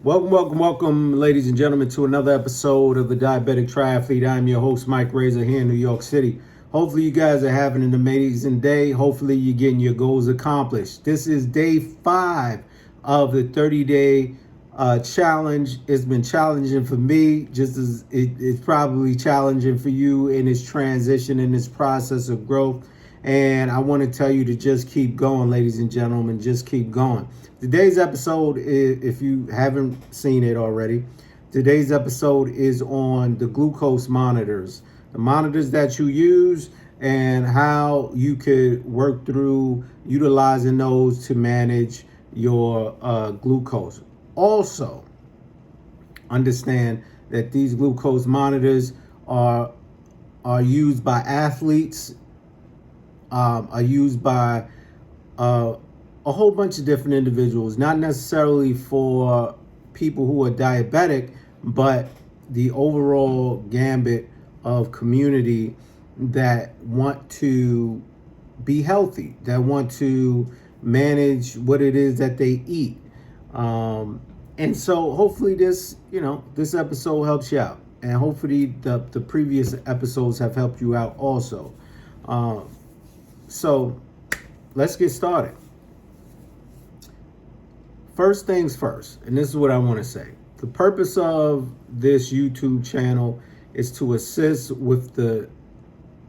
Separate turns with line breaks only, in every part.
Welcome, ladies and gentlemen, to another episode of the Diabetic Triathlete. I'm your host, Mike Razor, here in New York City. Hopefully, you guys are having an amazing day. Hopefully, you're getting your goals accomplished. This is day 5 of the 30-day challenge. It's been challenging for me, just as it's probably challenging for you in this transition, in this process of growth. And I want to tell you to just keep going, ladies and gentlemen, just keep going. Today's episode, if you haven't seen it already, today's episode is on the glucose monitors, the monitors that you use and how you could work through utilizing those to manage your glucose. Also, understand that these glucose monitors are used by athletes, are used by a whole bunch of different individuals, not necessarily for people who are diabetic, but the overall gambit of community that want to be healthy, that want to manage what it is that they eat. And so hopefully this episode helps you out. And hopefully the previous episodes have helped you out also. So let's get started. First things first, and this is what I want to say. The purpose of this YouTube channel is to assist with the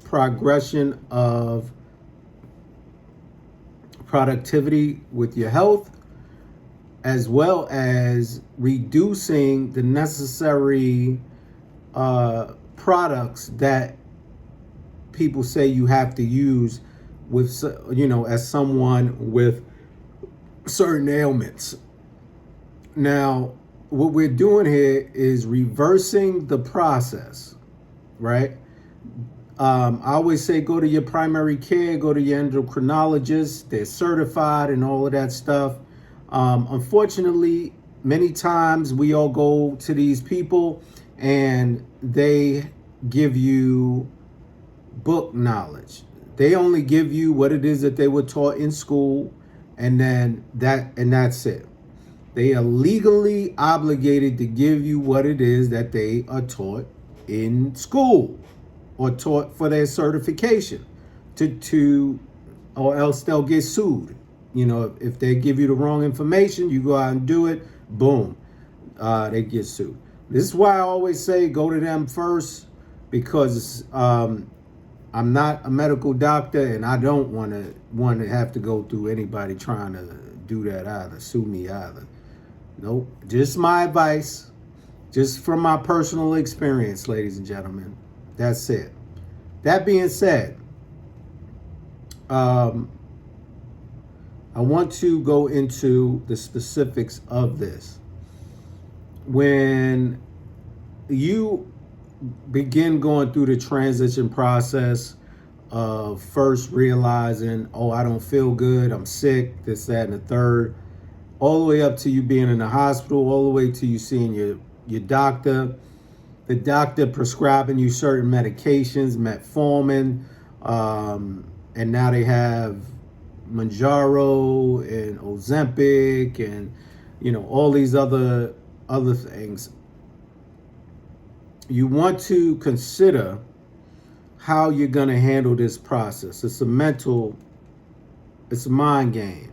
progression of productivity with your health, as well as reducing the necessary products that people say you have to use with, as someone with certain ailments. Now, what we're doing here is reversing the process, right? I always say go to your primary care, go to your endocrinologist. They're certified and all of that stuff. Unfortunately, many times we all go to these people and they give you book knowledge. They only give you what it is that they were taught in school, and that's it. They are legally obligated to give you what it is that they are taught in school or taught for their certification or else they'll get sued. If they give you the wrong information, you go out and do it, boom, they get sued. This is why I always say go to them first, because I'm not a medical doctor, and I don't want to have to go through anybody trying to do that either, sue me either. Nope, just my advice, just from my personal experience, ladies and gentlemen. That's it. That being said, I want to go into the specifics of this. When you begin going through the transition process of first realizing, I don't feel good, I'm sick, this, that, and the third, all the way up to you being in the hospital, all the way to you seeing your doctor, the doctor prescribing you certain medications, metformin, and now they have Manjaro and Ozempic and all these other things. You want to consider how you're going to handle this process. It's a mind game,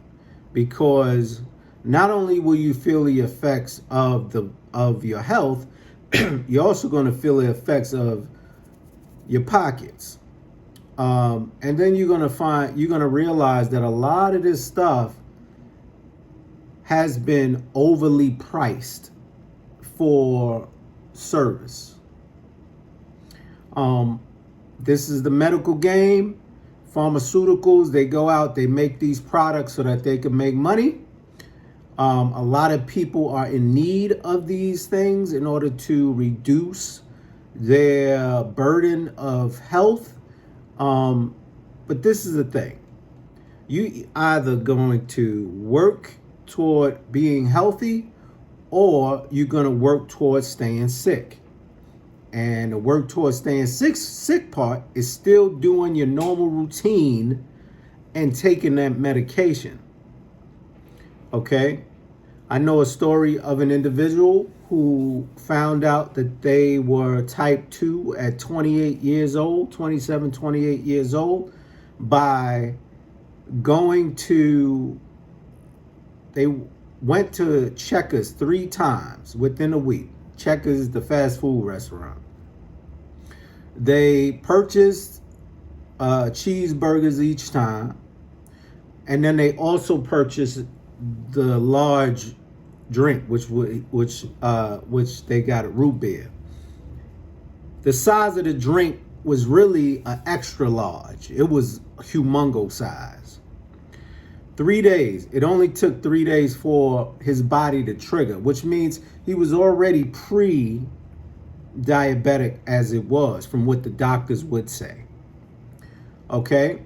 because not only will you feel the effects of your health, you're also going to feel the effects of your pockets. And then you're going to realize that a lot of this stuff has been overly priced for service. This is the medical game. Pharmaceuticals, they go out, they make these products so that they can make money. A lot of people are in need of these things in order to reduce their burden of health. But this is the thing. You either going to work toward being healthy, or you're going to work towards staying sick. And the work towards staying sick part is still doing your normal routine and taking that medication. Okay? I know a story of an individual who found out that they were type 2 at 28 years old, 27, 28 years old, by going to, they went to Checkers 3 times within a week. Checkers, the fast food restaurant. They purchased cheeseburgers each time, and then they also purchased the large drink, which they got at root beer. The size of the drink was really an extra large. It was humongous size. 3 days. It only took 3 days for his body to trigger, which means he was already pre-diabetic as it was, from what the doctors would say. Okay?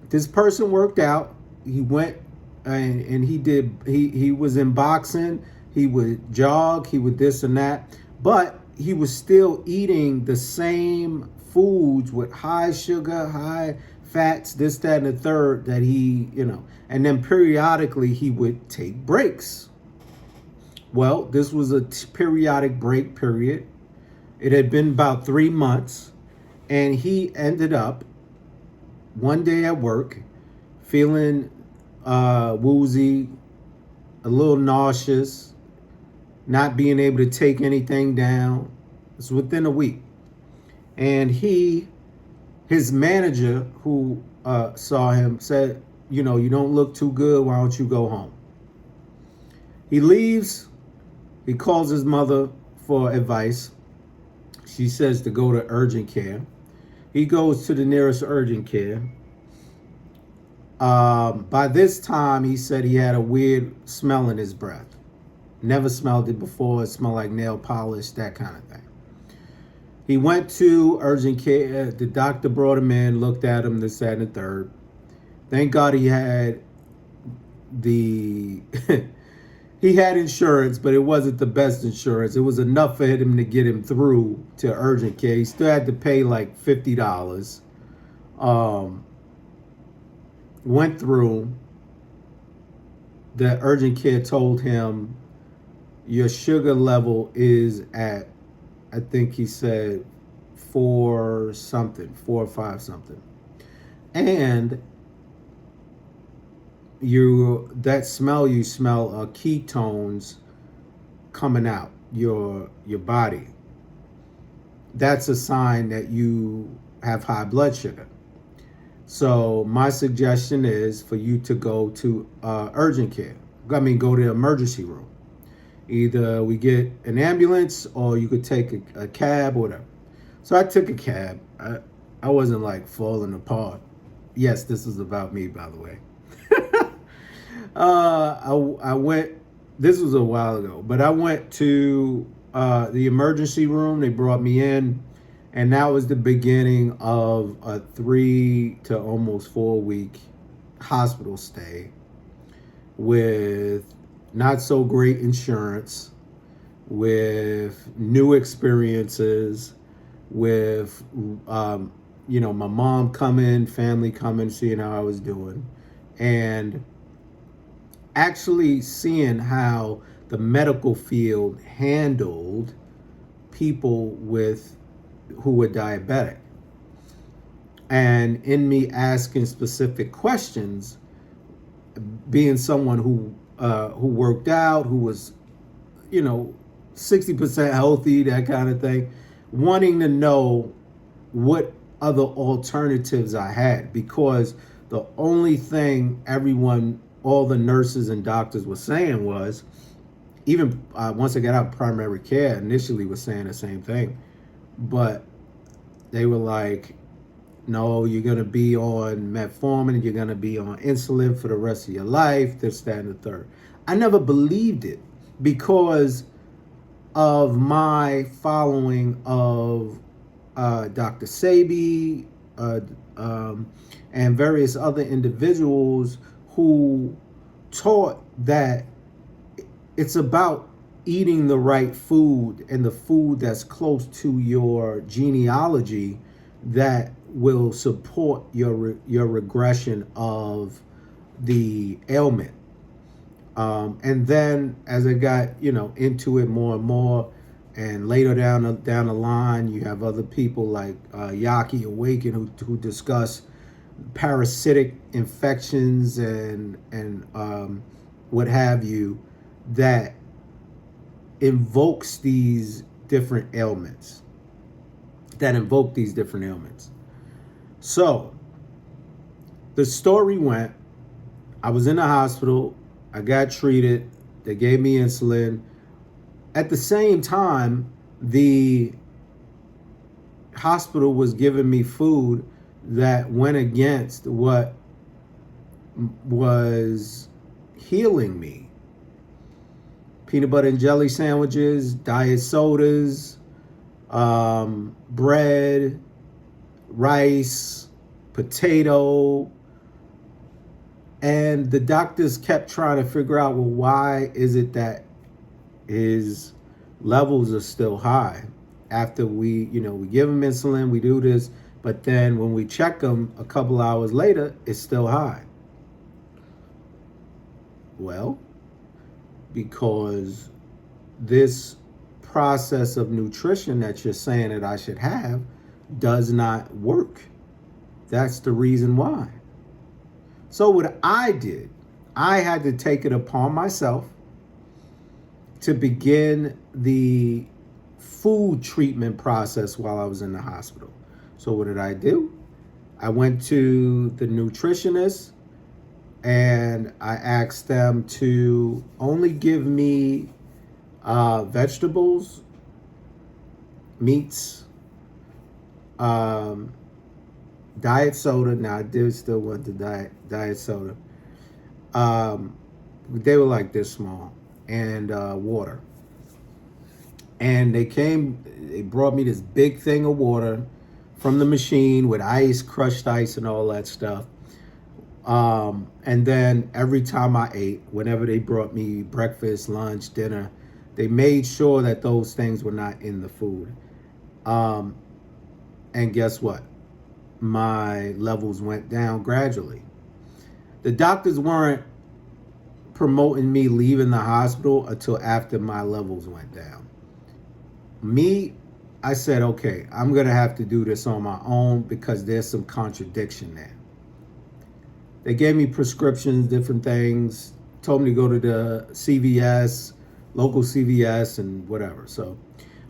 This person worked out. He went and he was in boxing. He would jog. He would this and that. But he was still eating the same foods with high sugar, high fats, this, that, and the third that he, and then periodically he would take breaks. Well, this was a periodic break period. It had been about 3 months, and he ended up one day at work feeling woozy, a little nauseous, not being able to take anything down. It's within a week. And his manager who saw him said, you don't look too good. Why don't you go home? He leaves. He calls his mother for advice. She says to go to urgent care. He goes to the nearest urgent care. By this time, he said he had a weird smell in his breath. Never smelled it before. It smelled like nail polish, that kind of thing. He went to urgent care. The doctor brought him in, looked at him, this, that, and the third. Thank God he had he had insurance, but it wasn't the best insurance. It was enough for him to get him through to urgent care. He still had to pay like $50. Went through. The urgent care told him your sugar level is at, I think he said 4 or 5 something. And that smell you smell are ketones coming out your body. That's a sign that you have high blood sugar. So my suggestion is for you to go to urgent care. Go to the emergency room. Either we get an ambulance or you could take a cab or whatever. So I took a cab. I wasn't like falling apart. Yes, this is about me, by the way. I went, this was a while ago, but I went to the emergency room. They brought me in, and that was the beginning of a 3 to almost 4 week hospital stay with not so great insurance, with new experiences, with my mom coming, family coming, seeing how I was doing, and actually seeing how the medical field handled people who were diabetic. And in me asking specific questions, being someone who worked out, who was, 60% healthy, that kind of thing, wanting to know what other alternatives I had, because the only thing all the nurses and doctors were saying was, even once I got out of primary care, initially was saying the same thing, but they were like, no, you're going to be on metformin, you're going to be on insulin for the rest of your life, this, that, and the third. I never believed it because of my following of Dr. Sebi and various other individuals who taught that it's about eating the right food and the food that's close to your genealogy that will support your regression of the ailment. And then as I got, into it more and more, and later down the line, you have other people like Yaki Awaken who discuss parasitic infections and what have you that invokes these different ailments. So the story went, I was in the hospital, I got treated, they gave me insulin. At the same time, the hospital was giving me food that went against what was healing me. Peanut butter and jelly sandwiches, diet sodas, bread, rice, potato. And the doctors kept trying to figure out, well, why is it that his levels are still high after we give him insulin, we do this, but then when we check him a couple hours later, it's still high. Well, because this process of nutrition that you're saying that I should have does not work. That's the reason why. So what I did, I had to take it upon myself to begin the food treatment process while I was in the hospital. So what did I do? I went to the nutritionist and I asked them to only give me vegetables, meats, diet soda. Now I did still want the diet soda. They were like this small, and water. And they brought me this big thing of water from the machine with ice, crushed ice, and all that stuff. And then every time I ate, whenever they brought me breakfast, lunch, dinner, they made sure that those things were not in the food. And guess what? My levels went down gradually. The doctors weren't promoting me leaving the hospital until after my levels went down. Me, I said, okay, I'm going to have to do this on my own because there's some contradiction there. They gave me prescriptions, different things, told me to go to the CVS, local CVS, and whatever. So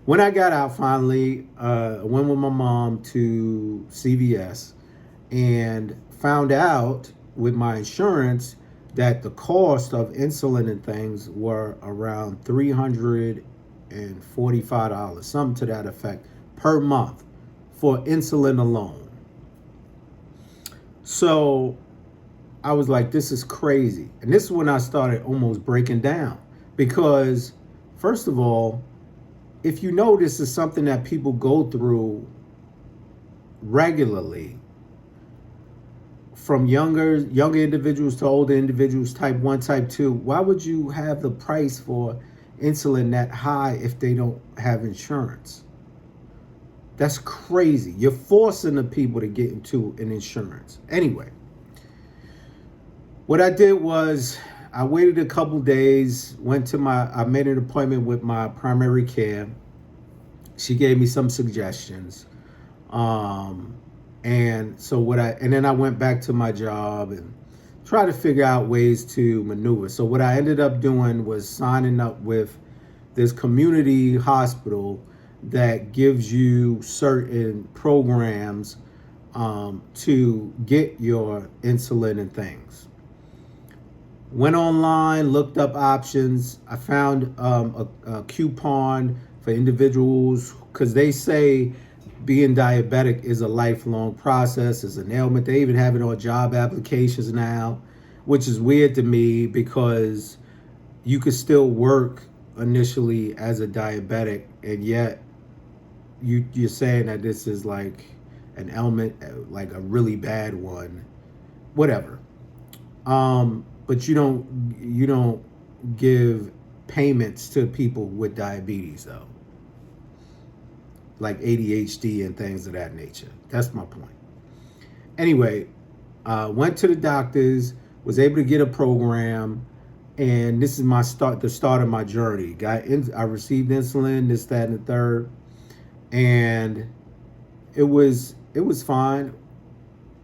when I got out finally, I went with my mom to CVS and found out with my insurance that the cost of insulin and things were around $345, something to that effect, per month for insulin alone. So I was like, this is crazy. And this is when I started almost breaking down. Because, first of all, if you know this is something that people go through regularly, from younger individuals to older individuals, type 1, type 2, why would you have the price for insulin that high if they don't have insurance? That's crazy. You're forcing the people to get into an insurance. Anyway, what I did was I waited a couple days, I made an appointment with my primary care. She gave me some suggestions. And then I went back to my job and tried to figure out ways to maneuver. So what I ended up doing was signing up with this community hospital that gives you certain programs to get your insulin and things. Went online, looked up options. I found a coupon for individuals because they say being diabetic is a lifelong process, is an ailment. They even have it on job applications now, which is weird to me because you could still work initially as a diabetic, and yet you're saying that this is like an ailment, like a really bad one, whatever. But you don't give payments to people with diabetes though, like ADHD and things of that nature. That's my point. Anyway, went to the doctors, was able to get a program, And this is the start of my journey. I received insulin, this, that, and the third, and it was fine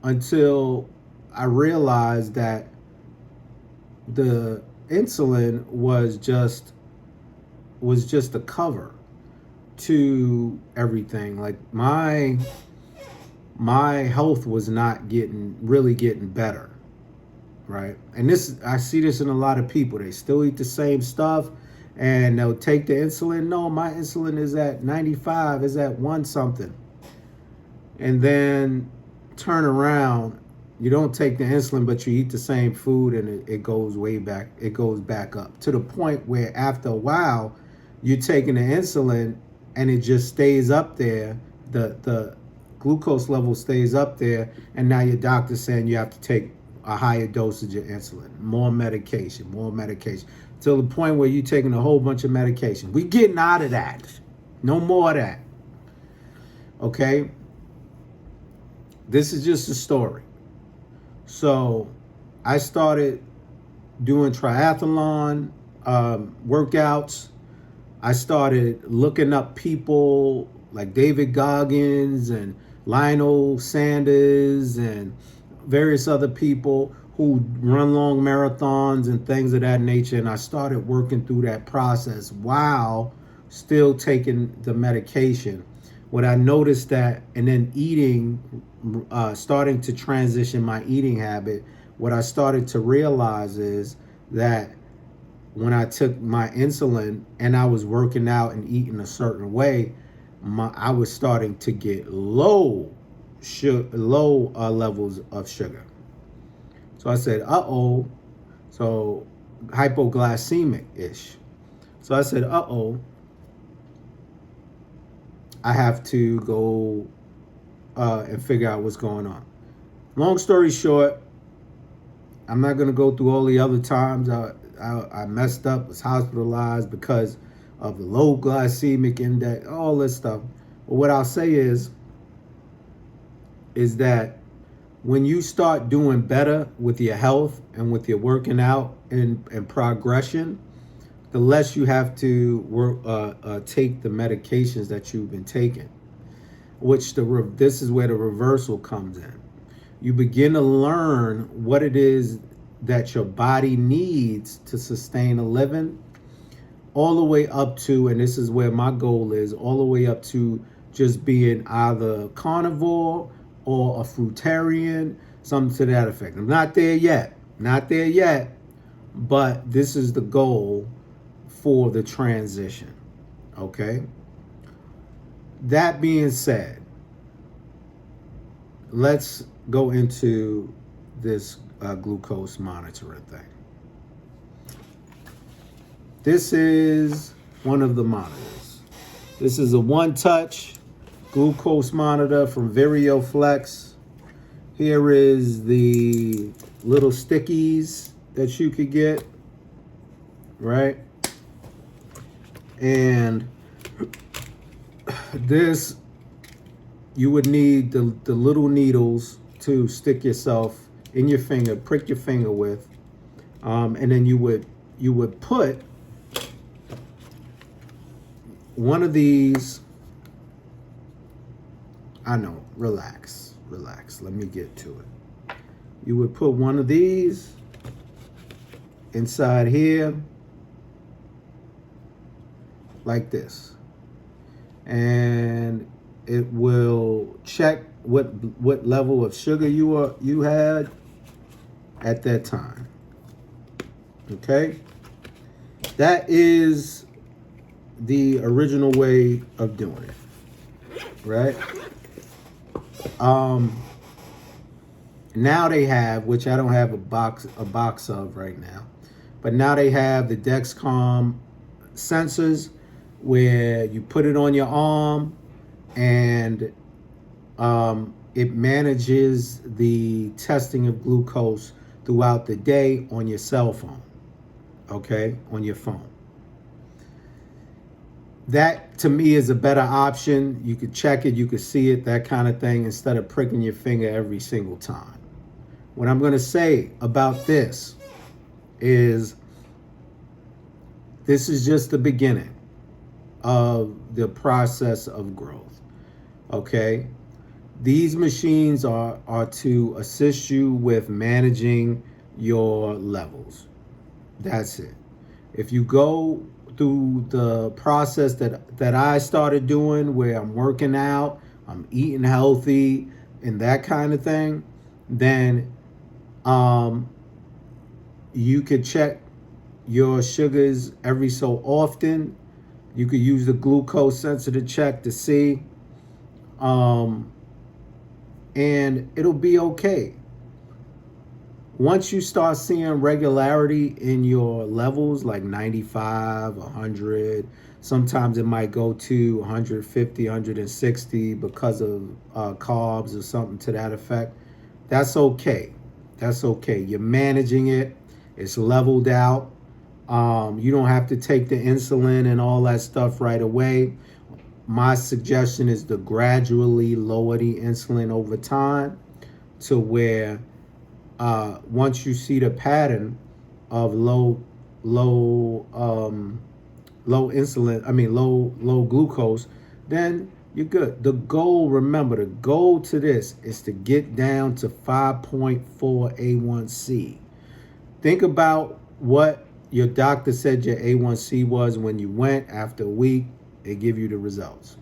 until I realized that the insulin was just a cover to everything. Like my health was not really getting better, right? And I see this in a lot of people. They still eat the same stuff and they'll take the insulin. No, my insulin is at 95, is at 1 something. And then turn around, you don't take the insulin, but you eat the same food, and it goes way back. It goes back up to the point where after a while, you're taking the insulin and it just stays up there. The glucose level stays up there, and now your doctor's saying you have to take a higher dosage of insulin, more medication, till the point where you're taking a whole bunch of medication. We're getting out of that. No more of that. Okay? This is just a story. So I started doing triathlon workouts. I started looking up people like David Goggins and Lionel Sanders and various other people who run long marathons and things of that nature. And I started working through that process while still taking the medication. What I noticed that, and then starting to transition my eating habit, what I started to realize is that when I took my insulin and I was working out and eating a certain way, I was starting to get low levels of sugar. So I said, uh-oh. So hypoglycemic-ish. So I said, uh-oh. I have to go and figure out what's going on. Long story short, I'm not going to go through all the other times I messed up, was hospitalized because of the low glycemic index, all this stuff. But what I'll say is that when you start doing better with your health and with your working out and progression, the less you have to take the medications that you've been taking, this is where the reversal comes in. You begin to learn what it is that your body needs to sustain a living, all the way up to, and this is where my goal is, all the way up to just being either carnivore or a fruitarian, something to that effect. I'm not there yet, but this is the goal for the transition, okay? That being said, let's go into this glucose monitoring thing. This is one of the monitors. This is a one-touch glucose monitor from VarioFlex. Here is the little stickies that you could get, right? And this, you would need the little needles to stick yourself in your finger, prick your finger with, and then you would put one of these. I know, relax. Let me get to it. You would put one of these inside here, like this, and it will check what level of sugar you had at that time. Okay, that is the original way of doing it, right? Now they have, which I don't have a box of right now, but now they have the Dexcom sensors where you put it on your arm and it manages the testing of glucose throughout the day on your cell phone, okay, on your phone. That, to me, is a better option. You could check it, you could see it, that kind of thing, instead of pricking your finger every single time. What I'm going to say about this is This is just the beginning of the process of growth. Okay? These machines are to assist you with managing your levels. That's it. If you go through the process that I started doing, where I'm working out, I'm eating healthy, and that kind of thing, then you could check your sugars every so often. You could use the glucose sensor to check to see, and it'll be okay. Once you start seeing regularity in your levels, like 95, 100, sometimes it might go to 150, 160 because of carbs or something to that effect. That's okay. That's okay. You're managing it. It's leveled out. You don't have to take the insulin and all that stuff right away. My suggestion is to gradually lower the insulin over time to where once you see the pattern of low glucose, then you're good. The goal, remember, the goal to this is to get down to 5.4 A1C. Think about what your doctor said your A1C was when you went. After a week, they give you the results.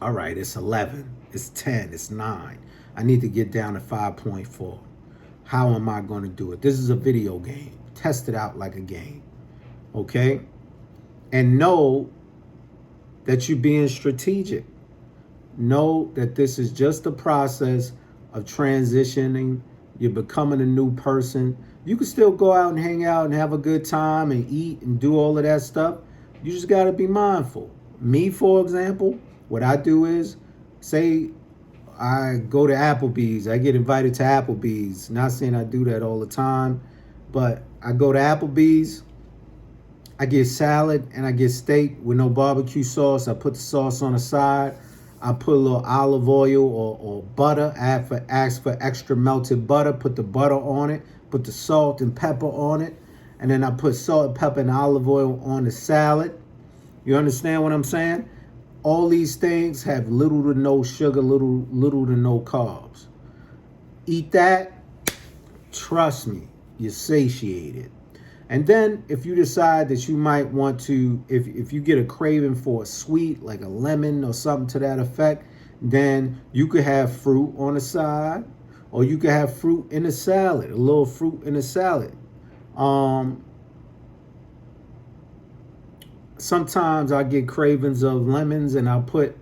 All right, it's 11, it's 10, it's 9. I need to get down to 5.4. How am I going to do it? This is a video game. Test it out like a game. Okay? And know that you're being strategic. Know that this is just a process of transitioning. You're becoming a new person. You can still go out and hang out and have a good time and eat and do all of that stuff. You just got to be mindful. Me, for example, what I do is, say I go to Applebee's. I get invited to Applebee's. Not saying I do that all the time, but I go to Applebee's. I get salad and I get steak with no barbecue sauce. I put the sauce on the side. I put a little olive oil or butter. Ask for extra melted butter. Put the butter on it. Put the salt and pepper on it. And then I put salt, pepper, and olive oil on the salad. You understand what I'm saying? All these things have little to no sugar, little to no carbs. Eat that. Trust me, you're satiated. And then if you decide that you might want to, if you get a craving for a sweet, like a lemon or something to that effect, then you could have fruit on the side, or you could have fruit in the salad, a little fruit in the salad. Sometimes I get cravings of lemons, and I put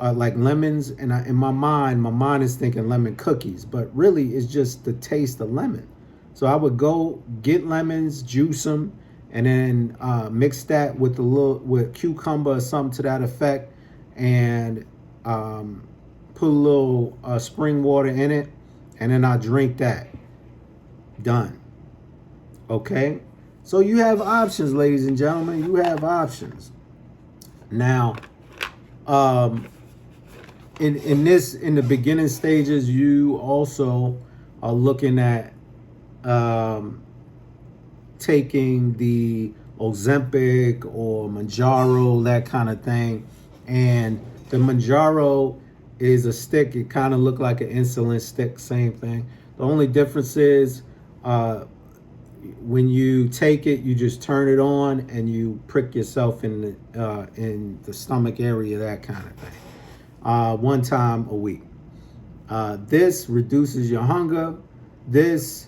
like lemons, and in my mind is thinking lemon cookies, but really it's just the taste of lemon. So I would go get lemons, juice them, and then mix that with with cucumber or something to that effect, and put a little spring water in it, and then I drink that. Done. Okay? So you have options, ladies and gentlemen. You have options. Now, in the beginning stages, you also are looking at taking the Ozempic or Manjaro, that kind of thing. And the Manjaro is a stick. It kind of look like an insulin stick, same thing. The only difference is when you take it, you just turn it on and you prick yourself in the stomach area, that kind of thing. One time a week. This reduces your hunger. This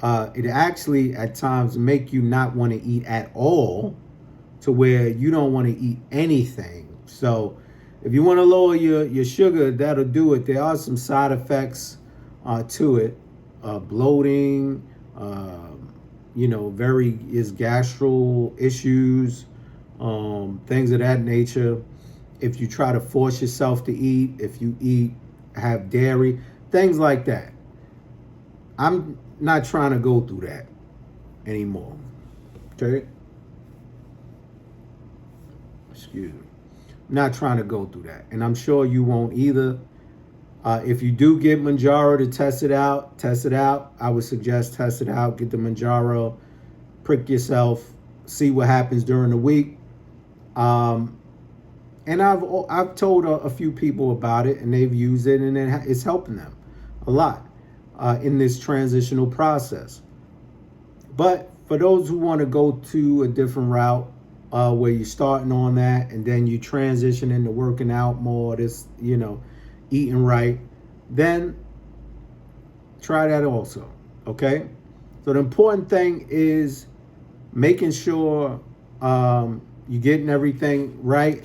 it actually at times make you not want to eat at all, to where you don't want to eat anything. So if you want to lower your sugar, that'll do it. There are some side effects to it. Bloating, gastro issues, things of that nature. If you try to force yourself to eat, if you have dairy, things like that. I'm not trying to go through that anymore. Okay? Excuse me. Not trying to go through that. And I'm sure you won't either. If you do get Manjaro to test it out. I would suggest test it out. Get the Manjaro, prick yourself, see what happens during the week. And I've told a few people about it, and they've used it, and it's helping them a lot in this transitional process. But for those who want to go to a different route, where you're starting on that and then you transition into working out more, this, eating right, then try that also. Okay. So the important thing is making sure you're getting everything right.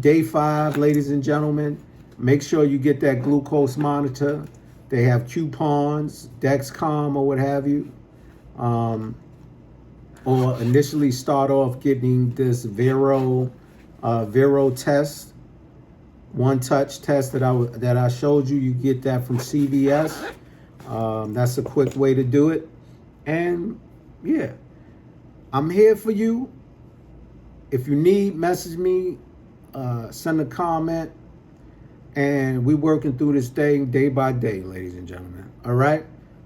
Day 5, ladies and gentlemen, make sure you get that glucose monitor. They have coupons, Dexcom or what have you. Or initially start off getting this Vero test, one touch test that I showed you. You get that from CVS. That's a quick way to do it. And yeah, I'm here for you. If you need, message me, send a comment, and we're working through this thing day by day, ladies and gentlemen. All right,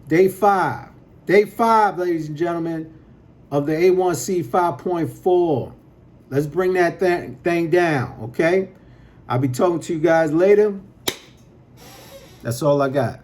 day 5, ladies and gentlemen, of the A1C 5.4. Let's bring that thing down, okay? I'll be talking to you guys later. That's all I got.